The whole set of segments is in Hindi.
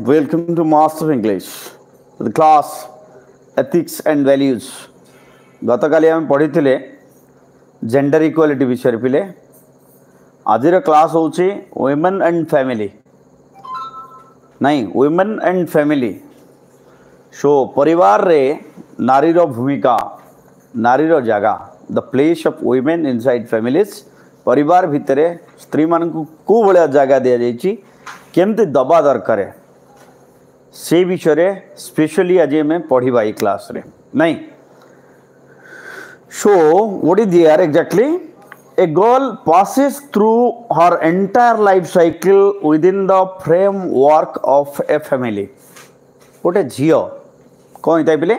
Welcome to Master English, the class Ethics and Values. गतकाली आम पढ़ी जेंडर इक्वालिटी विषय पिले आज क्लास हूँ वुमेन एंड फैमिली नहीं वुमेन एंड फैमिली सो परिवार रे नारीर भूमिका नारीर जगह the place of women inside families परिवार भितर स्त्री मान को भाया जगह दि जाइए केमती दबा दरकार से विषय स्पेशली आज आम पढ़ा ये क्लास रे नहीं. So, what is there exactly? A girl passes through her entire life cycle within the framework of a family. What is here? कौन इतना पिले?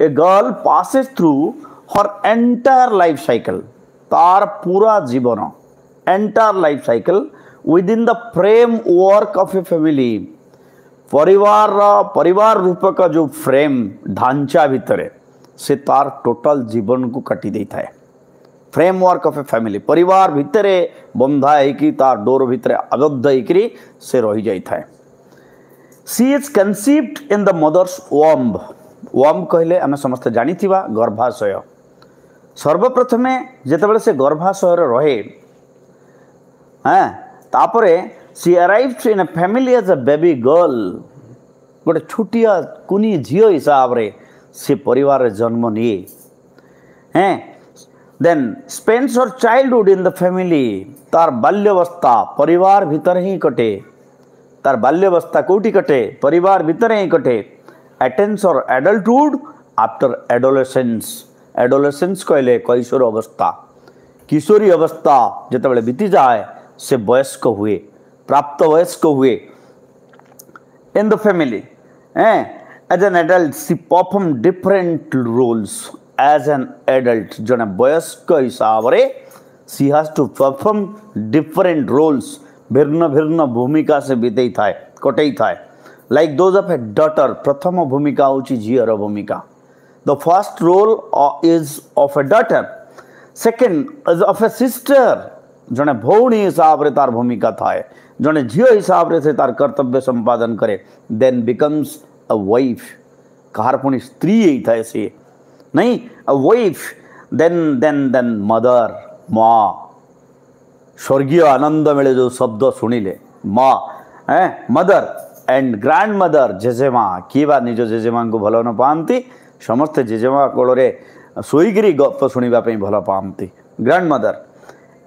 A girl passes through her entire life cycle. तार पूरा जीवन entire life cycle within the framework of a family. परिवार रूप का जो फ्रेम ढांचा भीतर से तार टोटल जीवन को काटी देता है. फ्रेमवर्क ऑफ ए फैमिली परिवार भितर बंधा है तार डोर भितर आबद्ध होकर से रही जाता है. She is conceived in the mother's womb. Womb कहले आम समस्त जानी गर्भाशय. सर्वप्रथम जितेबाला से गर्भाशय रहे हाँ तापरे she arrived in a family as a baby girl. गोटे छोटिया कुनी झील हिसाब रे से परिवार जन्म निए हैं. Then spends her childhood in the family. तार बाल्यवस्था परिवार भीतर ही कटे. तार बाल्यवस्था कोटी कटे परिवार भीतर ही कटे. अटेन्स और एडल्टहुड आफ्टर एडोलेसेंस. एडोलेसेंस कहले कैशोर अवस्था किशोरी अवस्था जितेबाला बीती जाए से वयस्क हुए प्राप्त वयस्क हुए इन the family. As an adult, she perform different roles. As an adult, जने वयस्क हिसाब रे she has to perform different roles. भिन्न भिन्न भूमिका से बीते थाए कटे थाए. Like those of a daughter, प्रथम भूमिका होची झीयर भूमिका. The first role is of a daughter. Second is of a sister. जने भौणी हिसाब रे तार भूमिका थाए. जने झील हिसाब रे से तार कर्तव्य संपादन करे. Then becomes a wife. कहार पुणी स्त्री ही था ऐसे नहीं a wife. then mother माँ. स्वर्गीय आनंद मिले जो शब्द सुनिले माँ है मदर एंड ग्रैंड मदर जेजेमा किए बा निज जेजेमा को भल न पाती समस्ते जेजेमा कोଳରେ शोईकरी गप शुणा भल पाती grand mother.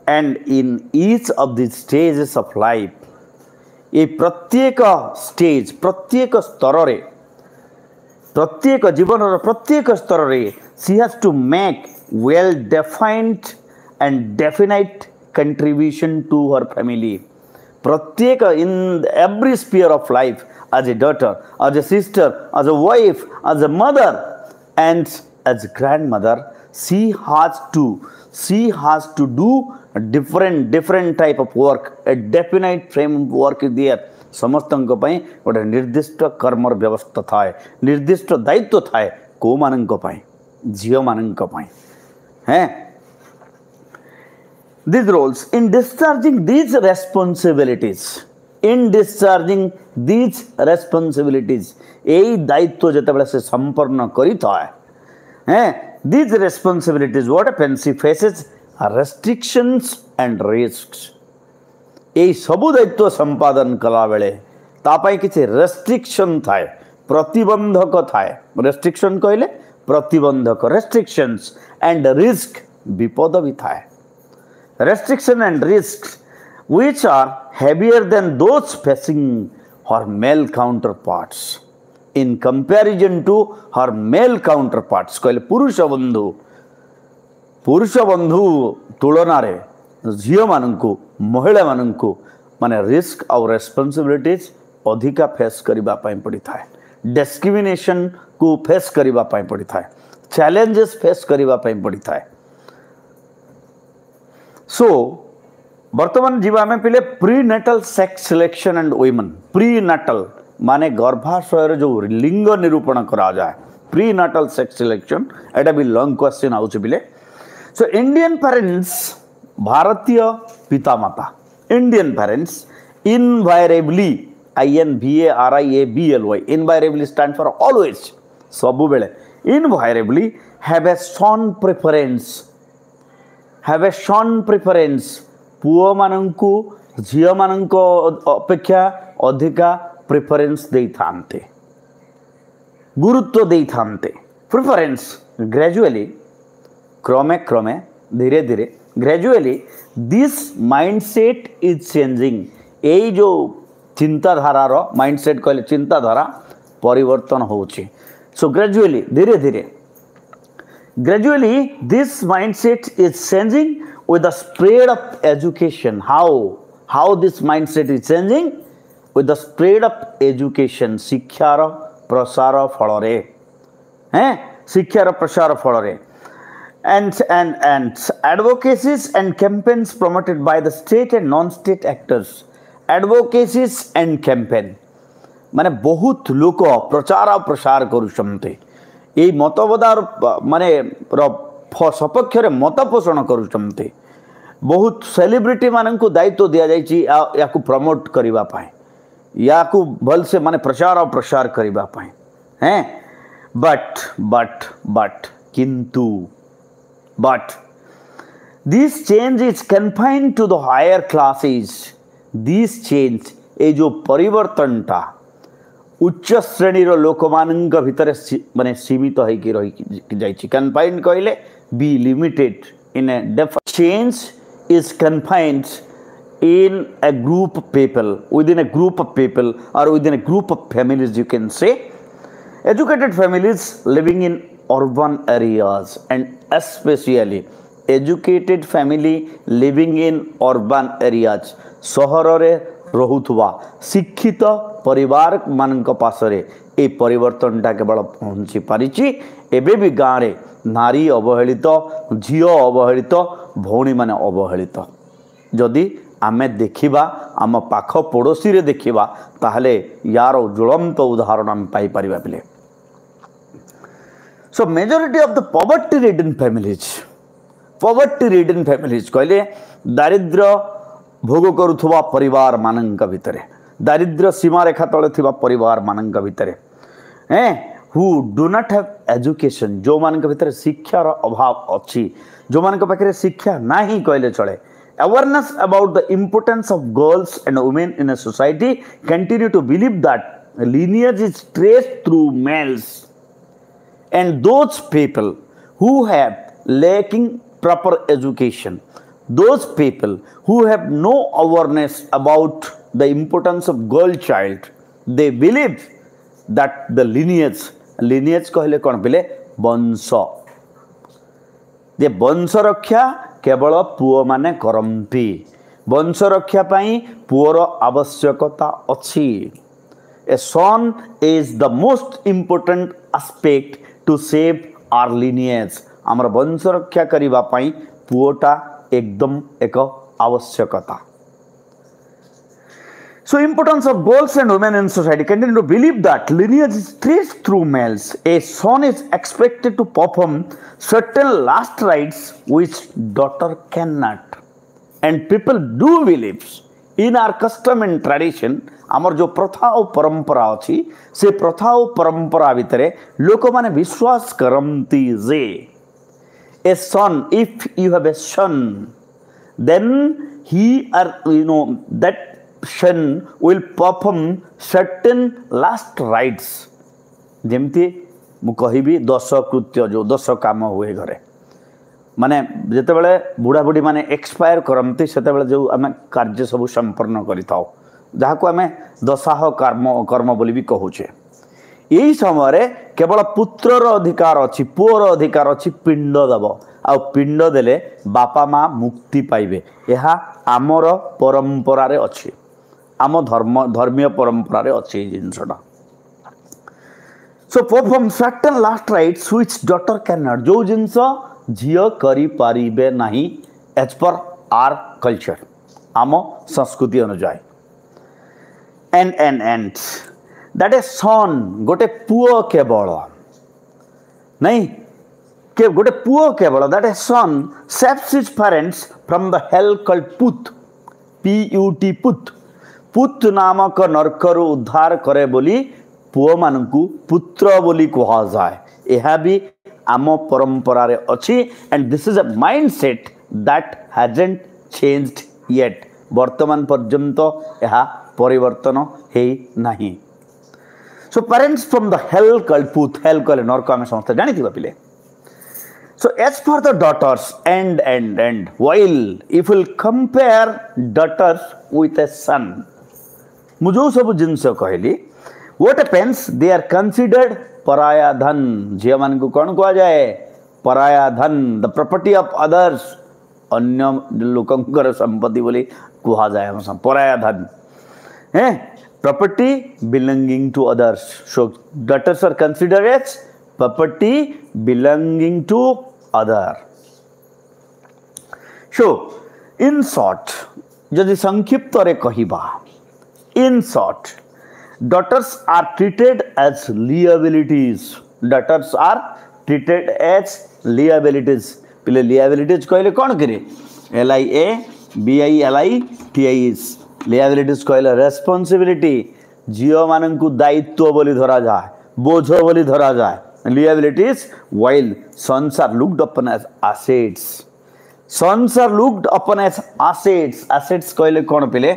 And in each of the stages of life ये प्रत्येक स्टेज प्रत्येक स्तर रे प्रत्येक जीवन प्रत्येक स्तर रे she has to make well defined and definite contribution to her family. प्रत्येक in every sphere of life as a daughter as a sister as a wife as a mother and as grandmother she has to do different type of work. A definite framework is there. समस्त गोटे निर्दिष्ट कर्मर व्यवस्था थाए निर्दिष्ट दायित्व थाए को मान झील मान हैं. These roles in discharging these responsibilities यही दायित्व जितेबाला से संपन्न करी थाए हैं. These responsibilities what happens she faces restrictions and risks. यही सबू दायित्व संपादन कला बेले तापाई किसी रेस्ट्रिक्शन थाए प्रतिबंधक थाए. रेस्ट्रिक्शन कहले प्रतिबंधक रेस्ट्रिक्शंस एंड रिस्क विपद भी थाए. Restriction and risk which are heavier than those facing her male counterparts in comparison to her male counterparts. कहले पुरुष बंधु तुलना रे झील मानू महिला मानू माने रिस्क और रेस्पॉन्सिबिलिटीज अधिका फेस करबा पई पड़ी थाए. डिस्क्रिमिनेशन को फेस करबा पई पड़ी थाए. चैलेंजेस फेस करबा पई पड़ी थाए. सो वर्तमान जीवा में पिले prenatal sex selection and women. Prenatal माने गर्भाशय जो लिंग निरूपण करा जाए प्रीनेटल सेक्स सिलेक्शन एटा भी लॉन्ग क्वेश्चन आउछ पिले. सो इंडियन पेरेंट्स भारतीय पितामाता Indian parents invariably invariably, invariably stand for always, सबु बेले, invariably have a son preference, have a son preference, पुओ मानंकु झियो मानंको अपेक्षा अधिका प्रेफरेंस देई थांते, गुरुत्व देई थांते. प्रेफरेंस ग्रेजुअली, क्रमे क्रमे, धीरे धीरे, gradually this mindset is changing. यही जो चिंताधारा रो माइंडसेट कहले चिंताधारा परिवर्तन होची. सो ग्रेजुअली, धीरे धीरे, gradually this mindset is changing with the spread of education. How this mindset is changing? With the spread of education. शिक्षार प्रसार फलरे, हैं, शिक्षार प्रसार फलरे. And advocacies and campaigns promoted by the state and non-state actors. Advocacies and campaign माने बहुत लोक प्रचार प्रसार करुछन्ते. ये मतबदार माने सपक्ष मत पोषण करुछन्ते. बहुत सेलिब्रिटी मानक दायित्व दिया जाइछि या प्रमोट करिबा पाए, या भल से माने प्रचार प्रसार करिबा पाए, हैं. बट किंतु this change is confined to the higher classes. This change, ए जो परिवर्तनटा उच्च श्रेणी लोक मानक भितर माने सीमित होइकी रही जाइछि. कन्फाइंड कहले बी लिमिटेड इन ए डेफ. Change is confined in a group of people, within a group of people, or within a group of families, you can say. Educated families living in urban areas, and especially educated family living in urban areas, सहर रे रहुथुवा शिक्षित परिवार मानक पासरे ए परिवर्तनटा केवल पहुँची पारिछि. एबे भी गाँव रे नारी अवहेलित, झियो अवहेलित, भौणी माने अवहेलित. जदि आमे देखिबा, आम पाख पड़ोसी रे देखिबा, ताहले यार ज्वलंत उदाहरण आम पाई परिबा बिले. सो majority of the poverty ridden families कहले दारिद्र्य भोग करुथुवा परिवार मानक भितरे, दारिद्र्य सीमा रेखा तले थिबा परिवार मानक भितरे, हैं, who do not have education, जो मानक भितरे शिक्षार अभाव अछि, जो मानक पाखरे शिक्षा नाही कहले चले. Awareness about the importance of girls and women in a society continue to believe that lineage is traced through males, and those people who have lacking proper education, those people who have no awareness about the importance of girl child, they believe that the lineage कहले कौन पिले वंश, जे वंश रक्षा केवल पुओ माने करंती, वंश रक्षा पाई पुओर आवश्यकता अछि. A son is the most important aspect to save our lineage. आमर वंश रक्षा करिबा पाई पुओटा एकदम एक आवश्यकता. So importance of girls and women in society continue to believe that lineage is traced through males. A son is expected to perform certain last rites which daughter cannot. And people do believe in our custom and tradition, आमर जो प्रथा और परंपरा अछि, से प्रथा और परंपरा भितरे लोक माने विश्वास करंती जे a son, if you have a son, then he or that son will perform certain last rites. जेमती मु कहिबी 10 कृत्य, जो 10 काम हुए घरे, माने जेते बेले बुढ़ा बुढ़ी माने एक्सपायर करमती, सेते बेले जो आमे कार्य सब संपन्न करिताओ, जाहाको आमे दशाह कर्म बोली भी कहूचे. यही समय केवल पुत्रर अधिकार अच्छी, पुओर अधिकार अच्छी पिंड देव, आ पिंड देले बापा माँ मुक्ति पाइबे. यह आमर परंपरा रे अच्छी, आम धर्मीय परंपरा रे अच्छी जिनसटा. So perform certain last rites which daughter cannot, जो जिनस झियो करि पारिबे नाही एज पर आर कल्चर, आम संस्कृति अनुसार. एंड दैट ए सन, गोटे पुओ केवल नहीं, के गोटे पुओ केवल, that a son saves his parents from the hell called पुत, PUT पुत. पुत नामक नरकरु उद्धार करे बोली पुओ मानकु पुत्र बोली कहा जाए यह भी आम परंपरा रे अच्छी and this is a mindset that hasn't changed yet वर्तमान पर्यंत यह परिवर्तन है नहीं so parents from the hell कल्पुत हेल कले नरक आम समस्त जानी पिले so as for the daughters and while if we'll compare daughters with a son मुझे सब जिनस कहली what happens they are considered पराया धन झील मान को कौन कह जाए पराया धन द प्रॉपर्टी ऑफ अदर्स अन्य लोकंकर संपत्ति बोली कहा जाए हम पराया धन है property belonging to others so daughters are considered as property belonging to other so in short यदि संक्षिप्त रे कहिबा in short daughters are treated as liabilities daughters are treated as liabilities पहले liabilities कहले कौन करे liabilities liabilities कहले responsibility जियो माननकु दायित्व बोली धरा जाए बोझ बोली धरा जाए liabilities while sons are looked upon as assets sons are looked upon as assets कहले कौन पहले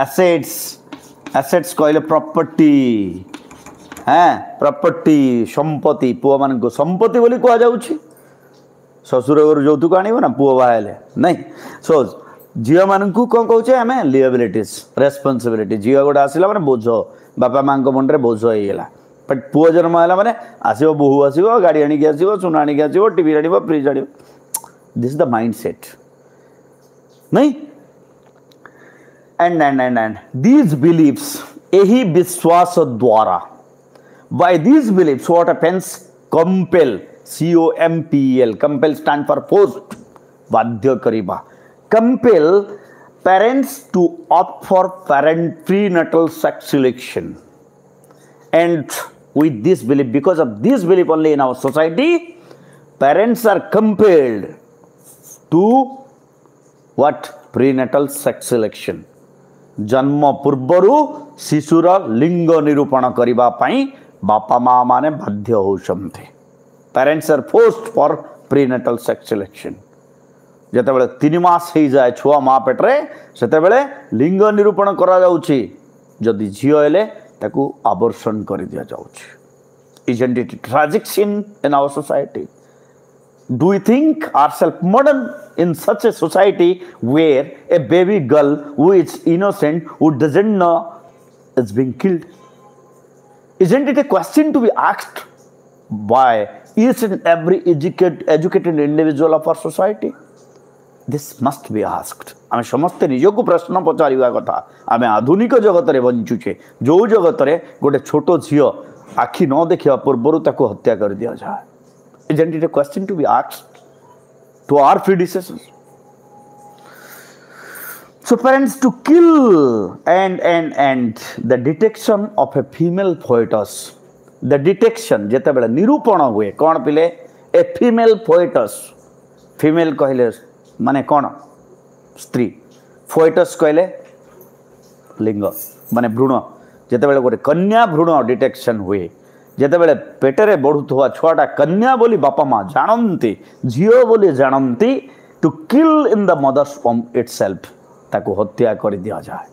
assets कहले प्रॉपर्टी हैं प्रॉपर्टी संपत्ति पुओ मान को संपत्ति बोली कह जाउछि ससुर घर यौतुक आनिबो ना पुओ बाहेले नहीं सो झील मान को कौन कहचे आम लिएबिलिटीज रेस्पॉन्सिबिलिटी झील गोटे आसला माने बोझ बापा माँ मुंडे बोझ होगा बट पुओ जन्म है मैंने आसो बोहू आसो गाड़ी आणिक आसो सुना आणिक आसो टीवी आण फ्रिज आण दिस द माइंड सेट नहीं एंड दीज बिलीव्स यही विश्वास द्वारा by these beliefs what happens compel COMPL compel stand for forced बाध्य करिबा compel parents to opt for prenatal sex selection and with this belief because of this belief only in our society parents are compelled to what prenatal sex selection जन्म पूर्वरु शिशुर लिंग निरूपण करिबा पई बापा माँ माने बाध्य होउछन्ते parents are forced for prenatal sex selection जिते बड़े 3 मास हो जाए छुआ माँ पेट्रे से लिंग निरूपण करा जाउछि जदि झील हेले ताकू आबर्षण कर दिया जाउछि isn't it tragic sin in our society do we think ourselves modern in such a society where a baby girl who is innocent who doesn't know is being killed isn't it a question to be asked by each and every educated individual of our society This must be asked. आम समस्ते निजक प्रश्न पचार कथा आम आधुनिक जगत में बंचुचे जो जगत में गोटे छोट झील आखि न देखा पूर्वर ताको हत्या कर दिया जाए Isn't it a question to be asked to our predecessors? So parents to kill and the detection of a female fetus the detection जेते बेले निरूपण हुए कौन पिले a female fetus female कहले माने कौन स्त्री फोइटस कहले लिंग माने भ्रूण जेते बेले गोटे कन्या भ्रूण डिटेक्शन हुए जेते बेले पेटरे बढ़ुवा छुआटा कन्या बोली बापा माँ जानती झील बोली जानती to kill in the mother's womb itself ताको हत्या कर दिया जाए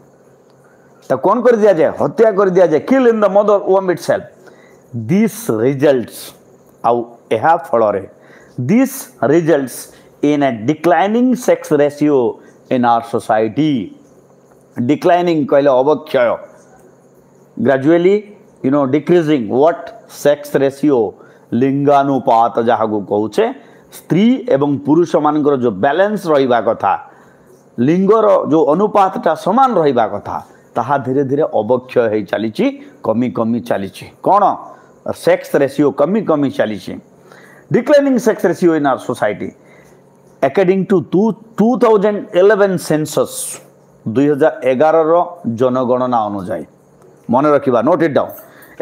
तो कौन कर दिया जाए हत्या कर दिया जाए kill in the mother womb itself this results आउ एहा फलरे this results in a declining sex ratio in our society declining कहले अवक्षय gradually decreasing what sex ratio लिंगानुपात जहाँ को कहूचे स्त्री एवं पुरुष मानकर जो बैलेंस रहिबा कथा लिंगर जो अनुपातटा समान रहिबा कथा ताहा धीरे धीरे अवक्षय हो चली कमी कमी चली कौन सेक्स रेशियो कमी कमी चली declining sex ratio in our society according to 2011 census 2011 रो जनगणना अनुसार मन रखिबा note it down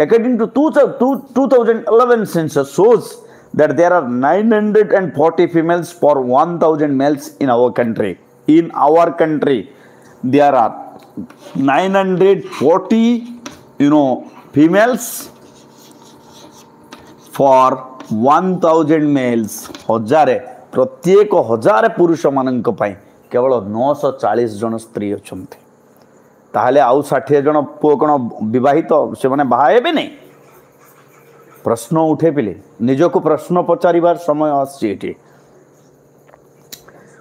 according to 2011 census shows that there are 940 females for 1000 males in our country there are 940 females for 1000 males. Hazare प्रत्येक 1000 पुरुष मानक केवल 940 जन स्त्री अच्छा ताहले आउ 60 जन पुओ कौन विवाहित से मैंने बाहा हेबे नहीं प्रश्न उठे पिले निजको प्रश्न पचारिबार समय आसी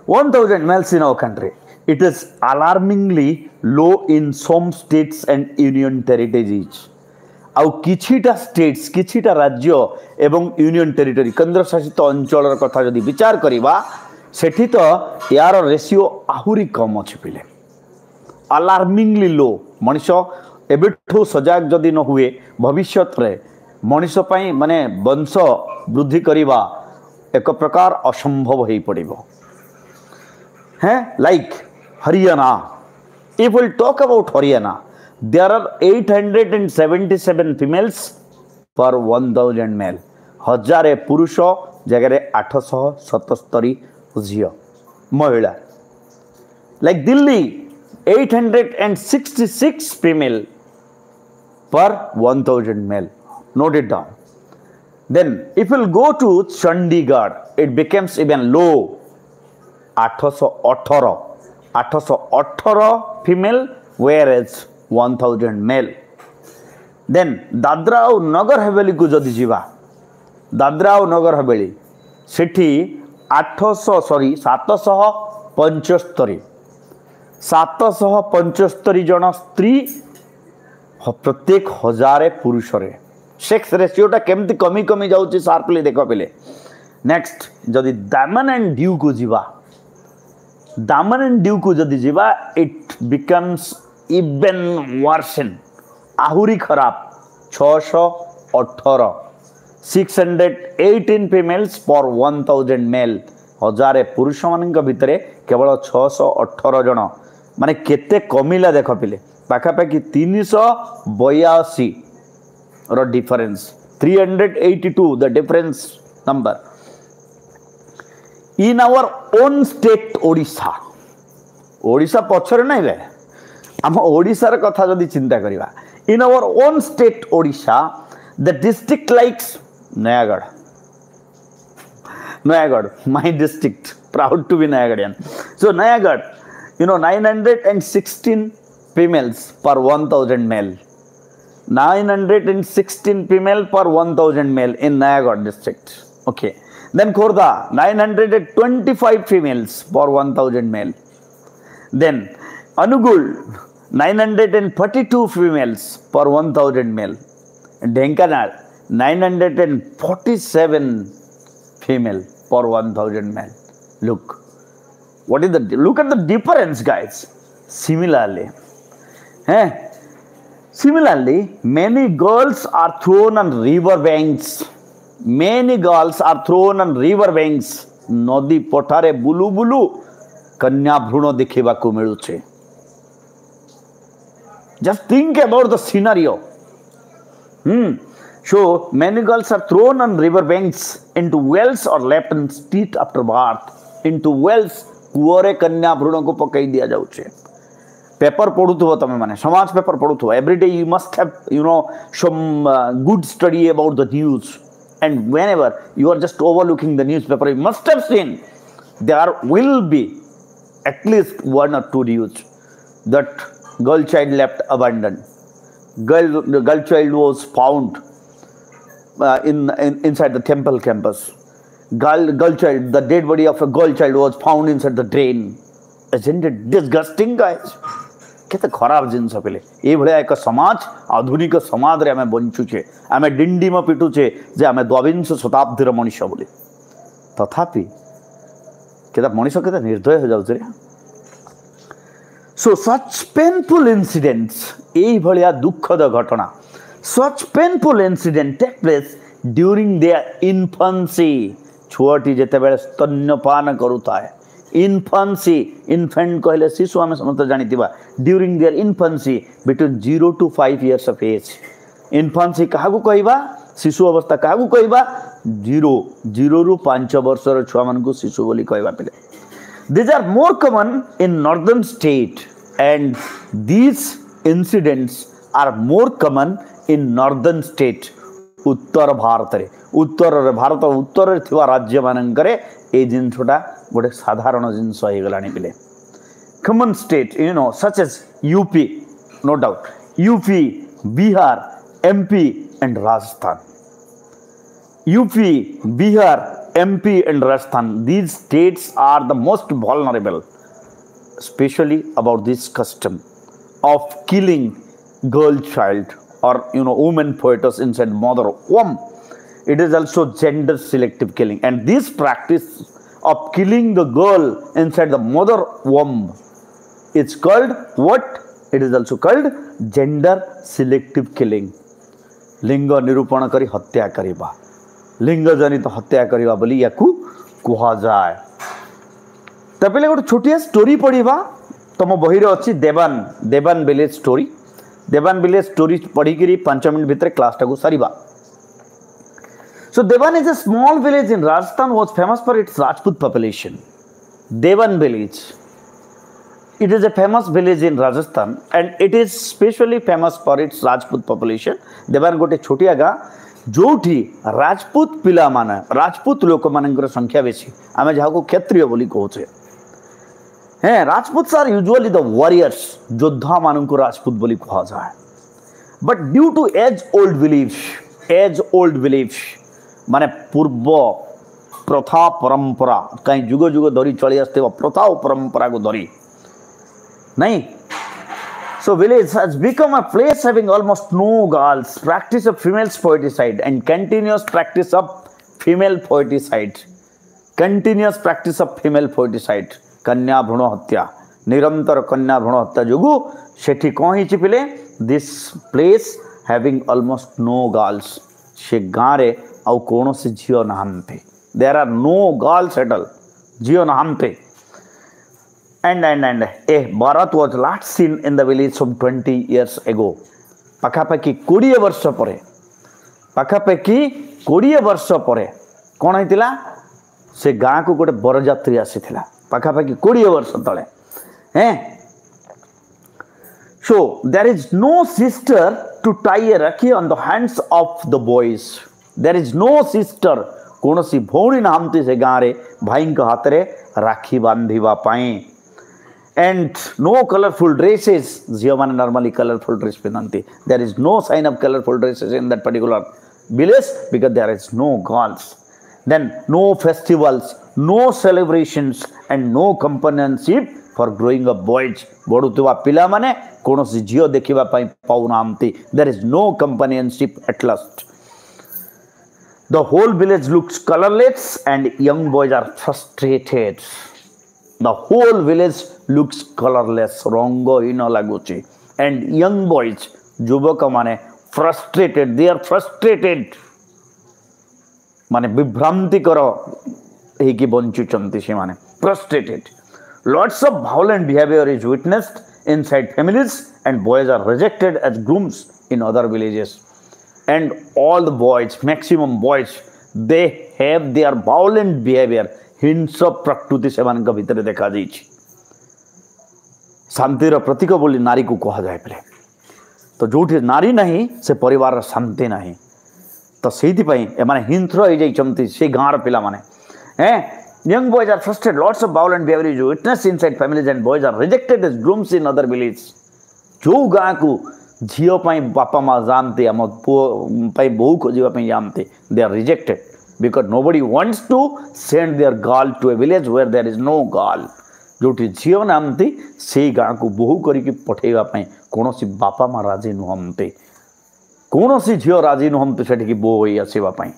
1000 males in our country. It is alarmingly low in some states and union territories. आउ किछिटा स्टेट्स किछिटा राज्य एवं यूनियन टेरिटरी केंद्र शासित अंचल कथा जदि विचार करिबा सेठी तो यार रेशियो आहुरी कम अछि पिले अलार्मिंगली लो मनुष्य एबेठू सजाग जदि न हुए भविष्य रे मनुष्य पई माने वंश वृद्धि करिबा एक प्रकार असंभव होई पड़िबो है like Haryana if we'll talk about Haryana there are 877 females per 1000 male Hazare पुरुष जगह 877 झियो महिला like Delhi 866 female per 1000 male note it down then if we'll go to Chandigarh it becomes even low 818 female whereas 1000 male then Dadra और नगर हवेली को जदि जीवा दादरा और नगर हवेली सेठी 775 जन स्त्री प्रत्येक हजारे पुरुष रे सेक्स रेशियोटा केमती कमी कमी जाउची शार्पली देखो पिले नेक्स्ट जदि दामन एंड ड्यू को जीवा दामन एंड ड्यू को जदि जीवा इट बिकम्स इवन वर्सन आहुरी खराब 618 618 females per 1000 male हजारे पुरुष मान भितर केवल 618 जन माने केते कमिला देख पिले पाखापाखि 382 रो difference 382 the difference number in our own state Odisha Odisha पछरे नहीं बे हम ओडिशार कथा जदि चिंता करिवा in our own state Odisha the district likes Nayagad my district proud to be Nayagadian so Nayagad 916 females per 1000 male 916 female per 1000 male in Nayagad district okay then Khordha 925 females per 1000 male then Anugul 942 females per 1000 male Dhenkanal 947 female per 1000 male look look at the difference guys similarly many girls are thrown on river banks नदी पठारे बुलु बुलु कन्या भ्रूण देखा मिलू just think about the scenario So many girls are thrown on river banks into wells or left in street after birth into wells कुओरे कन्या भ्रूण को पकई दिया जाउछे पेपर पढुथबो तमे माने समाज paper पढुथबो every day you must have some good study about the news and whenever you are just overlooking the newspaper you must have seen there will be at least one or two news that girl child left abandoned girl child was found inside the temple campus girl child the dead body of a girl child was found inside the drain isn't it disgusting guys केते खराब जिंस पेले ए भलिया एक समाज आधुनिक समाज रे हमें बंचुचे हमें डिंडीम पिटुचे जे हमें 22 शताब्दी रो मनुष्य बोली तथापि केते मनुष्य केते निर्दय हो जाउछ रे so such painful incidents ए भलिया दुखद घटना such painful incident take place during their infancy छुआटी जेते बेले स्तन्यपान करूता है infancy infant कहले शिशु हमें समस्त जानितिबा during their infancy between 0 to 5 years of age infancy काहाकू कहबा शिशु अवस्था काहाकू कहबा 0 रु 5 वर्ष रो छुआ मानकू शिशु बोली कहबा पेले these are more common in northern state and these incidents are more common in northern state उत्तर भारत रे उत्तर भारत उत्तर थिवा राज्य मानकरे ए जिनसटा गोटे साधारण जिनस हो गलानी पिले common state such as UP, no doubt, UP, Bihar, MP and Rajasthan. UP, Bihar, MP and Rajasthan, these states are the most vulnerable, especially about this custom of killing girl child or woman fetus inside mother womb. It is also gender selective killing, and this practice of killing the girl inside the mother womb, it's called what? It is also called gender selective killing. लिंग निरूपण करी हत्या करिबा, लिंग जनित हत्या करिबा बोली याकू कुहा जाए। त पहिले गोटे छोटिया स्टोरी पढ़िबा तम बही रे अछि देवान विलेज स्टोरी। देवान विलेज स्टोरी पढ़ी करी 5 मिनट भितर क्लास टाकू सारिबा। So Devan is a small village in Rajasthan, was famous for its Rajput population. Devan village. It is a famous village in Rajasthan and it is specially famous for its Rajput population. Devan गोटे छोटिया गाँ जोठी राजपूत पिला माने राजपूत लोक मानकर संख्या बेसी आमे जहाँ को क्षत्रिय बोली कहूचे हैं। Rajput are usually the warriors, योद्धा मानन को राजपूत बोली कहा जाए। But due to age old belief माने पूर्व प्रथा परंपरा कहीं जुग जुग धरी चली आसते प्रथा और परंपरा को धरी नहीं। So village has become a place having almost no girls, practice of female poeticide and continuous practice of female poeticide. Continuous practice of female poeticide. कन्या भ्रूण हत्या, निरंतर कन्या भ्रूण हत्या जोगु सेठी कौन ही चिपिले this place having almost no girls. से गाँव रे आउ कौन से झील नहांते, there are no girls at all, झील नहांते। And a Bharat was last seen in the village some 20 years ago. पाखापाखि 20 वर्ष परे, पाखापाखि 20 वर्ष परे कौन होइतिला से गाँ को गोटे बरजात्री आसीथिला पाखापाखि 20 वर्ष तले हैं। So there is no sister to tie a rakhi on the hands of the boys. There is no sister, कौन सी भौणी नामती से गाँ रे भाई का हाथ रे राखी बांधिबा पाई। And no colorful dresses. झियो माने normally colorful dress पहनती। There is no sign of colorful dresses in that particular village because there is no girls. Then no festivals, no celebrations and no companionship for growing up boys. बड़ुतुवा पिला माने कौन सी झियो देखिबा पाई पाउ Namti. There is no companionship at last. The whole village looks colorless and young boys are frustrated. The whole village looks colorless, रंगहीन लगुची and young boys युवक माने frustrated, they are frustrated माने विभ्रांति करो ही की बंचुचंती से माने frustrated. Lots of violent behavior is witnessed inside families and boys are rejected as grooms in other villages. And all the boys, maximum boys, they have their violent behavior. Hints प्रकृति से भितर देखा शांतिर प्रतीक बोली नारी को कह जाए पहले तो जो नारी नहीं से परिवार शांति नहीं तो से हिंस्र हो जाती से गाँव पिला माने हैं। Young boys are frustrated, lots of violent behaviour is witness inside families and boys are rejected as grooms in other village. जो गाँ को झील बापा माँ जानते आम पुओ बहु खोजापी जानते they are rejected because nobody wants to send their girl to a village where there is no girl. जोठी झील नामती से गाँ को बहु करिकी पठेवा पई कोनोसी बापा माँ राजी नुहंते, कोनोसी झील राजी नुहंते सेठी बो होई आसीबा पई।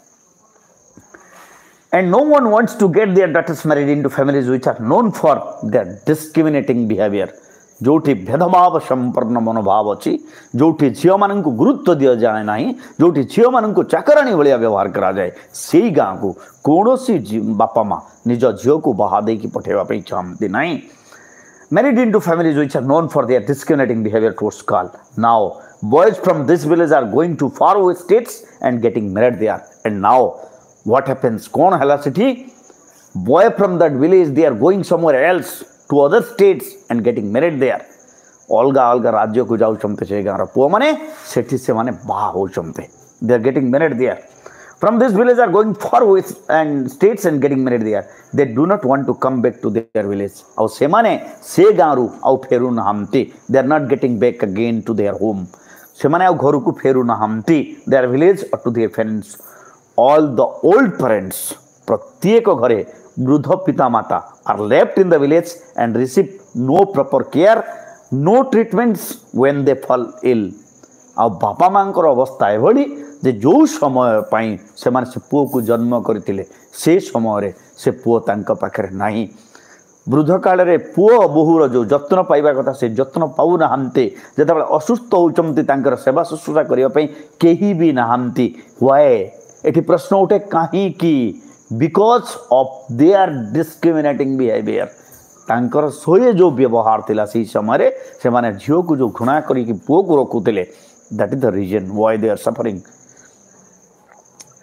And no one wants to get their daughters married into families which are known for their discriminating behavior. जोठी भेदभाव संपन्न मनोभाव अच्छी, जोठी झील मान को गुरुत्व दि जाए ना, जोठी झील मान को चाकराणी भाया व्यवहार करा जाए से गाँ को कौन सी बापा माँ निज झील को बाहा दे पठेवाई चाहती ना। Married into families which are known for their discriminating behavior towards girl. Now boys from this village are going to faraway states and getting married there. And now what happens? कौन हला city boy from that village they are going somewhere else to other states and getting married there. अलग अलग राज्य को जाऊँचे से गाँव पुओ मैंने सेठी से माने बाहा होचंते they are getting married there from this village are going far with and states and getting married there they do not want to come back to their village ଆଉ ସେମାନେ ସେ ଗାଁରୁ ଆଉ ଫେରୁ ନାହାନ୍ତି they are not getting back again to their home ସେମାନେ ଆଉ ଘରକୁ ଫେରୁ ନାହାନ୍ତି their village or to their parents all the old parents ପ୍ରତ୍ୟେକ ଘରେ ବୃଦ୍ଧ ପିତା ମାତା are left in the village and receive no proper care no treatments when they fall ill ଆଉ ବାପା ମାଙ୍କର ଅବସ୍ଥା ଏଭଳି ଯେ ଯେଉଁ ସମୟ ପାଇଁ ସେମାନେ ସେ ପୁଅକୁ ଜନ୍ମ କରିଥିଲେ ସେ ସମୟରେ ସେ ପୁଅ ତାଙ୍କ ପାଖରେ ନାହିଁ ବୃଦ୍ଧ କାଳରେ ପୁଅ ବୋହୂର ଯେଉଁ ଯତ୍ନ ପାଇବା କଥା ସେ ଯତ୍ନ ପାଉନାହାନ୍ତି ଯେତେବେଳେ ଅସୁସ୍ଥ ହେଉଛନ୍ତି ତାଙ୍କର ସେବା ଶୁଶ୍ରୂଷା କରିବା ପାଇଁ କେହି ବି ନାହାନ୍ତି ହ୍ୱାଏ ଏଠି ପ୍ରଶ୍ନ ଉଠେ କାହିଁକି ବିକଜ ଅଫ୍ ଦେୟାର ଡିସ୍କ୍ରିମିନେଟିଂ ବିହେଭିୟର ତାଙ୍କର ଶୋଏ ଯେଉଁ ବ୍ୟବହାର ଥିଲା ସେହି ସମୟରେ ସେମାନେ ଝିଅକୁ ଯେଉଁ ଘୃଣା କରିକି ପୁଅକୁ ରଖୁଥିଲେ that is the reason why they are suffering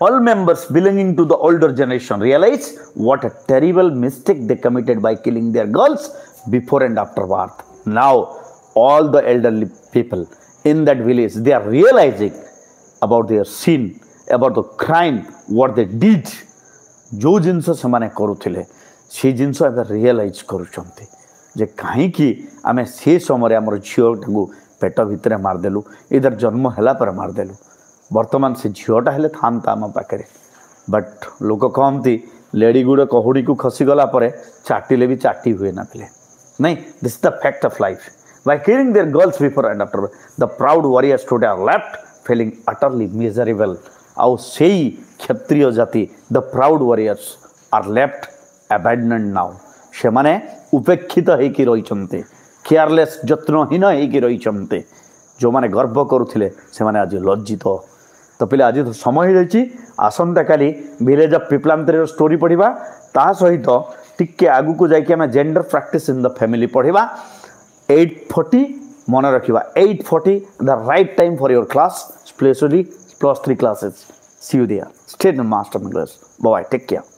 all members belonging to the older generation realize what a terrible mistake they committed by killing their girls before and after birth now all the elderly people in that village they are realizing about their sin about the crime what they did जो जिनस से माने करुथिले से जिनस अब रियलाइज करूछंती जे काहे कि आमे से समय हमर झियोटाକୁ पेट भितर मारदेलु इधर जन्म हैला पर मारदेलु वर्तमान से झियोटा हेले थांता आम पाखे बट लोक कहती लेडी गुड़े कहुड़ी को खसी गला पर चाटिले भी चाटी हुए ना पिले नहीं this the fact of life by killing their girls before and after the proud warriors today are left feeling utterly miserable आउ सेई क्षत्रिय जाति the proud warriors are left abandoned now से माने उपेक्षित होइकी रहिचंते केयरलेस जत्नहीन होइकी रहिचंते जो माने गर्व करुथिले से माने आज लज्जित तो पिले आज तो समय हो आसंता काली विलेज ऑफ पिपलांतर स्टोरी पढ़ा ता सहित टिके आगु को जाकि आम gender practice in the family पढ़ा 8:40 मन रखा 8:40 the right time for your class specially +3 classes see you there stay in master class bye take care.